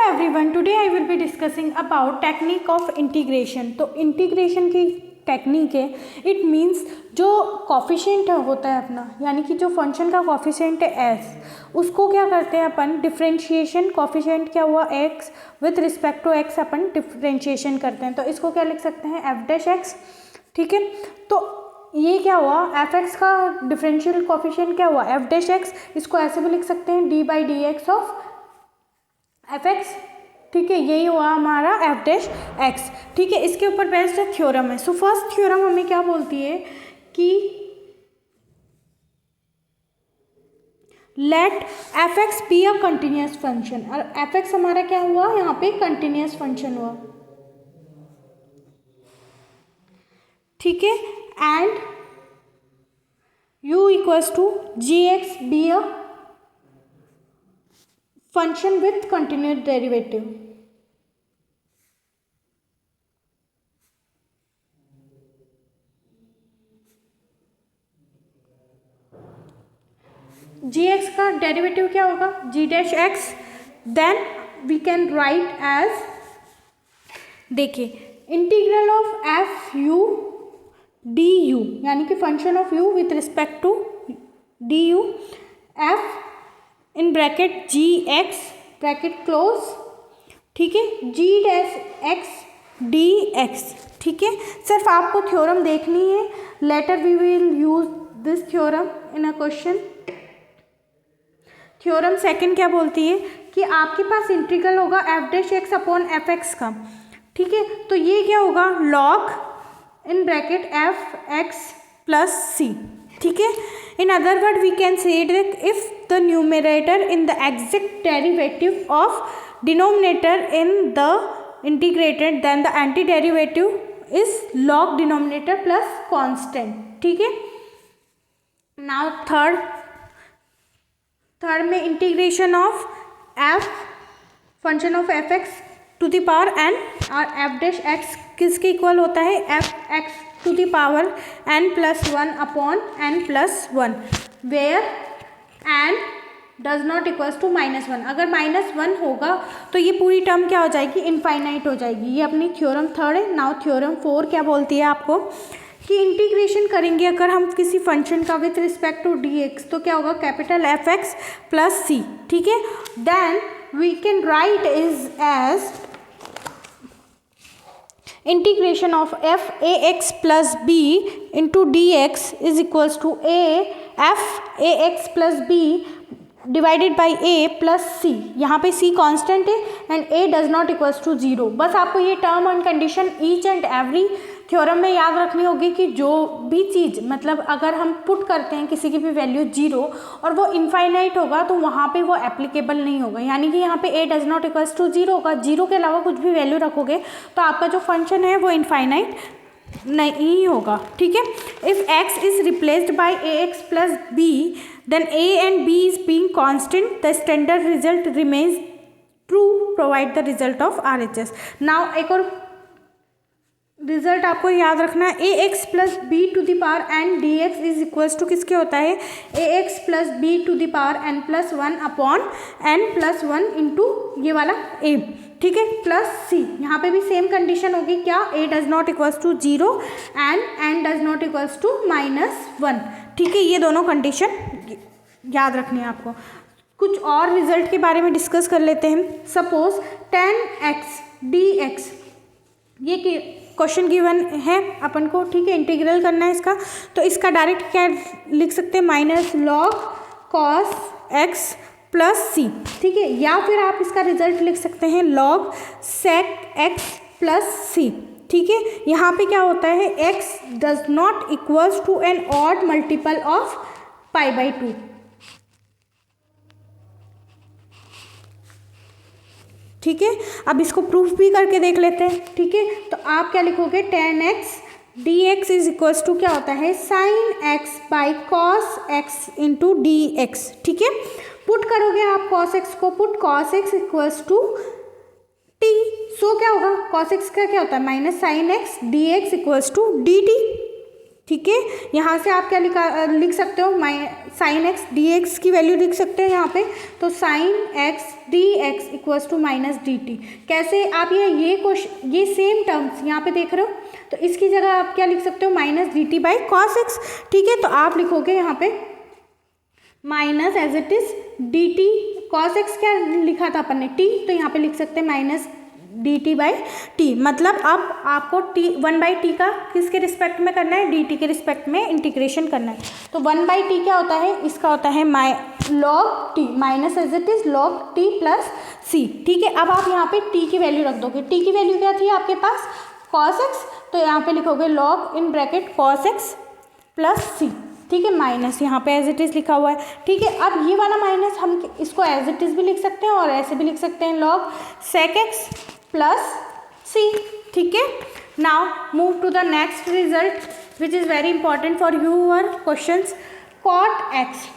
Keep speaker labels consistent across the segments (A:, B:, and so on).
A: everyone, today I will be discussing about technique of integration. तो integration की technique है. It means जो coefficient होता है अपना, यानी कि जो फंक्शन का कॉफिशेंट है एस, उसको क्या करते हैं अपन डिफ्रेंशिएशन. कॉफिशेंट क्या हुआ x, with respect to x अपन डिफ्रेंशिएशन करते हैं. तो इसको क्या लिख सकते हैं एफ डैश एक्स. ठीक है, तो ये क्या हुआ एफ एक्स का डिफरेंशियल कॉफिशेंट क्या हुआ एफ डैश एक्स. इसको ऐसे भी लिख सकते हैं D by D x of f x. ठीक है, यही हुआ हमारा एफ डैश एक्स. ठीक है, इसके ऊपर बेस्ड थ्योरम है. सो फर्स्ट थ्योरम हमें क्या बोलती है कि let f x be a continuous function. और एफ एक्स हमारा क्या हुआ यहाँ पे कंटिन्यूस फंक्शन हुआ. ठीक है, and u equals to G X be a function with continuous derivative. G X का डेरिवेटिव क्या होगा G dash X. Then we can write as, देखिए integral of F U D U, यानी कि function of U with respect to D U, F in bracket G X bracket close. ठीक है, G dash X D x. ठीक है, सिर्फ आपको theorem देखनी है. Later we will use this theorem in a question. Theorem second क्या बोलती है कि आपके पास इंटीग्रल होगा F dash X upon F X का. ठीक है, तो ये क्या होगा log in bracket F X plus सी. ठीक है, in other word we can say that if the numerator in the exact derivative of denominator in the integrated then the anti derivative is log denominator plus constant. ठीक है, now third में integration of f function of f x to the power n और f dash x किसके equal होता है f x to the power N plus one upon N plus one, where n does not equals to minus one. अगर minus one होगा तो ये पूरी term क्या हो जाएगी इनफाइनाइट हो जाएगी. ये अपनी थ्योरम थर्ड है. नाउ थ्योरम फोर क्या बोलती है आपको कि इंटीग्रेशन करेंगे अगर हम किसी फंक्शन का with respect to D X, तो क्या होगा कैपिटल एफ एक्स प्लस सी. ठीक है, then we can write is as integration of F A X plus B into D X is equals to A F A X plus B divided by A plus C. यहाँ पे C constant है and A does not equals to zero. बस आपको ये term and condition each and every theorem में याद रखनी होगी कि जो भी चीज़ मतलब अगर हम पुट करते हैं किसी की भी वैल्यू जीरो और वो इनफाइनाइट होगा तो वहाँ पे वो एप्लीकेबल नहीं होगा. यानी कि यहाँ पे A does not equals to zero होगा. जीरो के अलावा कुछ भी वैल्यू रखोगे तो आपका जो फंक्शन है वो इनफाइनाइट नहीं होगा. ठीक है, if X is replaced by A X plus B then A and B is being constant the standard result remains true provide the result of R H S. Now एक और result आपको याद रखना है A X plus B to the power N D X is equals to किसके होता है A X plus B to the power N plus one upon N plus one into ये वाला ए. ठीक है, प्लस सी. यहाँ पे भी सेम कंडीशन होगी क्या A does not equals to zero and N does not equals to minus one. ठीक है, ये दोनों कंडीशन याद रखनी है आपको. कुछ और रिजल्ट के बारे में डिस्कस कर लेते हैं. Suppose ten X D x, ये क्वेश्चन गिवन है अपन को. ठीक है, इंटीग्रल करना है इसका, तो इसका डायरेक्ट क्या लिख सकते हैं minus log cos X plus सी. ठीक है, या फिर आप इसका रिजल्ट लिख सकते हैं लॉग सेक एक्स प्लस सी. ठीक है, यहाँ पे क्या होता है x does not equals to N odd multiple of pi by two. ठीक है, अब इसको प्रूफ भी करके देख लेते हैं. ठीक है, तो आप क्या लिखोगे tan X D X is equals to क्या होता है sine X by cos X into D x. ठीक है, पुट करोगे आप कॉस एक्स को, put cos X equals to T. So क्या होगा कॉस एक्स का क्या होता है minus sine x D x equals to D T. ठीक है, यहाँ से आप क्या लिख सकते हो, साइन एक्स डी एक्स की वैल्यू लिख सकते हो यहाँ पे। तो sine x D x equals to minus d t. कैसे आप ये सेम टर्म्स यहाँ पे देख रहे हो, तो इसकी जगह आप क्या लिख सकते हो, minus d t by cos x. ठीक है, तो आप लिखोगे यहाँ पे minus as it is d t, cos x क्या लिखा था अपन ने, टी, तो यहाँ पे लिख सकते हैं minus d t by T. मतलब अब आपको टी 1/t का किसके रिस्पेक्ट में करना है, डी टी के रिस्पेक्ट में इंटीग्रेशन करना है। तो 1/t क्या होता है, इसका होता है log T, minus as it is log T plus सी। ठीक है, अब आप यहाँ पे t की वैल्यू रख दोगे। t की वैल्यू क्या थी आपके पास, cos x, तो यहाँ पे लिखोगे log in bracket cos x plus सी। ठीक है, माइनस यहाँ पे एज इट इज़ लिखा हुआ है। ठीक है, अब ये वाला माइनस हम इसको एज इट इज़ भी लिख सकते हैं और ऐसे भी लिख सकते हैं, log sec x प्लस सी। ठीक है, now move to the next result which is very important for your questions, cot x।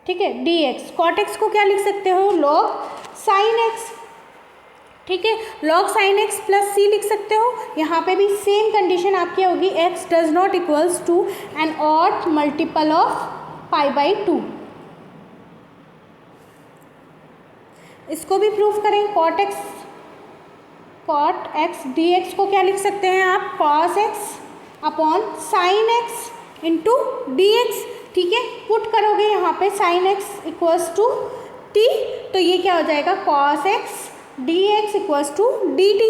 A: ठीक है, dx, cot x को क्या लिख सकते हो, log sin x। ठीक है, log sin x प्लस सी लिख सकते हो। यहाँ पे भी सेम कंडीशन आपकी होगी, x does not equals to N odd multiple of π/2। इसको भी प्रूफ करें, cot x dx को क्या लिख सकते हैं आप, cos x upon sin x into D x. ठीक है, पुट करोगे यहाँ पे sin x equals to t, तो ये क्या हो जाएगा, cos x dx equals to dt।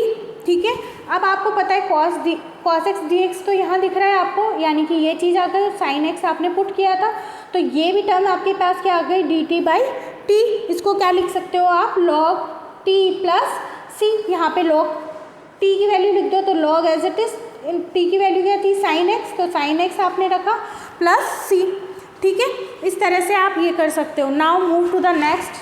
A: ठीक है, अब आपको पता है cos x dx तो यहाँ दिख रहा है आपको, यानी कि ये चीज़ आ गई, sin x आपने पुट किया था, तो ये भी टर्म आपके पास क्या आ गई, dt बाई t। इसको क्या लिख सकते हो आप, log t प्लस सी। यहाँ पे log t की वैल्यू लिख दो, तो log as it is t की वैल्यू क्या थी, sin x, तो sin x आपने रखा प्लस c। ठीक है, इस तरह से आप ये कर सकते हो। Now move to the next.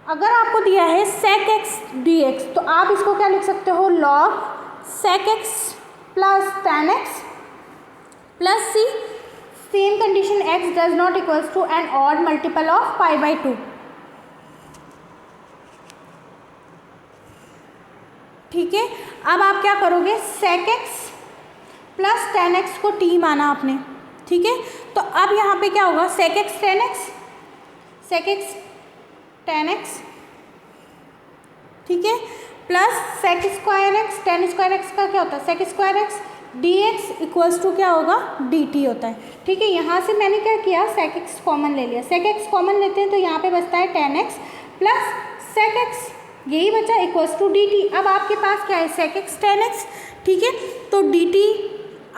A: अगर आपको दिया है sec x dx, तो आप इसको क्या लिख सकते हो, log sec x plus tan x plus c। Same condition, x does not equals to N odd multiple of π/2। ठीक है, अब आप क्या करोगे, sec x plus tan x को t माना आपने। ठीक है, तो अब यहाँ पे क्या होगा, sec x tan x, sec x tan x, ठीक है, plus sec square x, tan square x का क्या होता है, sec square x dx equals to क्या होगा, dt होता है। ठीक है, यहाँ से मैंने क्या किया, sec x कॉमन ले लिया, sec x कॉमन लेते हैं तो यहाँ पे बचता है tan x plus sec x, यही बचा इक्वल्स टू dt। अब आपके पास क्या है, sec x tan x। ठीक है, तो dt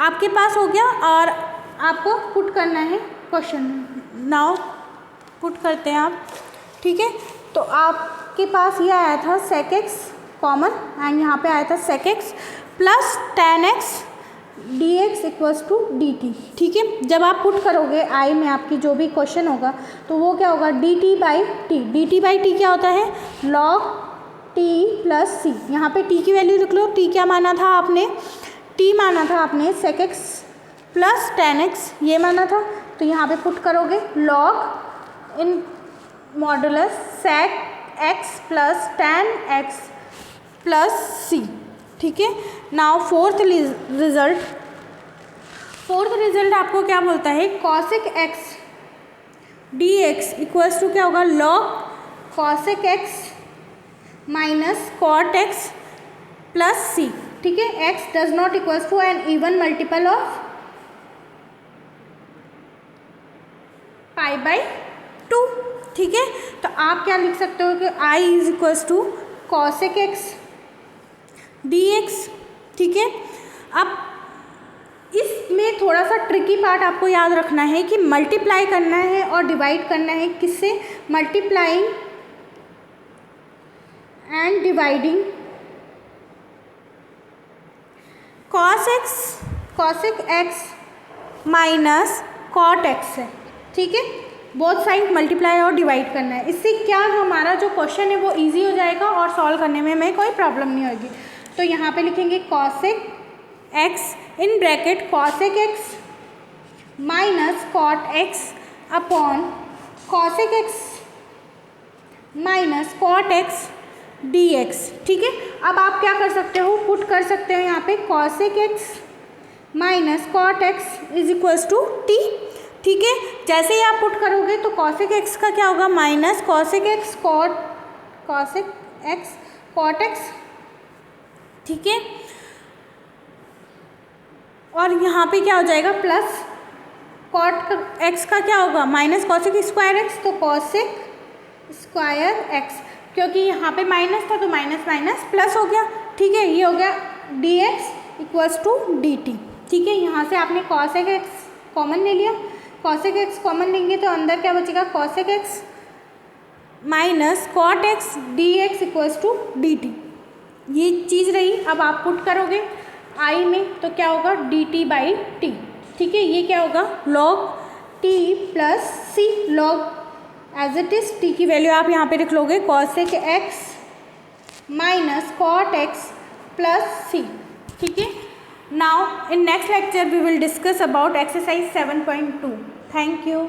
A: आपके पास हो गया और आपको पुट करना है क्वेश्चन। नाउ पुट करते हैं आप। ठीक है, तो आपके पास ये आया था sec x कॉमन एंड यहाँ पे आया था sec x plus tan x dx equals to dt। ठीक है, जब आप पुट करोगे आई में आपकी जो भी क्वेश्चन होगा, तो वो क्या होगा, dt by T. dt by T क्या होता है, log t प्लस सी। यहाँ पे t की वैल्यू लिख लो, t क्या माना था आपने, t माना था आपने sec x plus tan x, ये माना था, तो यहाँ पे पुट करोगे log in modulus sec x plus tan x plus सी। ठीक है, नाउ फोर्थ रिजल्ट आपको क्या बोलता है, cosec x dx equals to क्या होगा, log cosec x minus cot x plus सी। ठीक है, x does not equals to an even multiple of π/2। ठीक है, तो आप क्या लिख सकते हो कि i is equals to cosec x dx। ठीक है, अब इसमें थोड़ा सा ट्रिकी पार्ट आपको याद रखना है कि मल्टीप्लाई करना है और डिवाइड करना है, किससे, multiplying and dividing cosec x minus cot x है। ठीक है, बोथ साइड मल्टीप्लाई और डिवाइड करना है। इससे क्या हमारा जो क्वेश्चन है वो इजी हो जाएगा और सॉल्व करने में हमें कोई प्रॉब्लम नहीं होगी। तो यहाँ पे लिखेंगे cosec x in bracket cosec x minus cot x upon cosec x minus cot x dx। ठीक है, अब आप क्या कर सकते हो, पुट कर सकते हो यहाँ पे cosec x minus cot x is equals to t. ठीक है, जैसे ही आप पुट करोगे तो कॉसेक एक्स का क्या होगा, minus cosec x cot x. ठीक है, और यहाँ पे क्या हो जाएगा, प्लस कॉट एक्स का क्या होगा, माइनस कॉसेक स्क्वायर एक्स, तो कॉसेक स्क्वायर एक्स, क्योंकि यहाँ पे माइनस था तो माइनस माइनस प्लस हो गया। ठीक है, ये हो गया d x equals to D T. ठीक है, यहाँ से आपने कॉसेक एक्स कॉमन ले लिया, कॉसेक एक्स कॉमन लेंगे तो अंदर क्या बचेगा, cosec x minus cot x D x equals to D t, ये चीज़ रही। अब आप पुट करोगे आई में तो क्या होगा, डी टी बाई टी। ठीक है, ये क्या होगा, log T plus c, log as it is t की वैल्यू आप यहाँ पे लिख लोगे cosec x minus cot x plus सी। ठीक है, now in next lecture we will discuss about exercise 7.2. Thank you.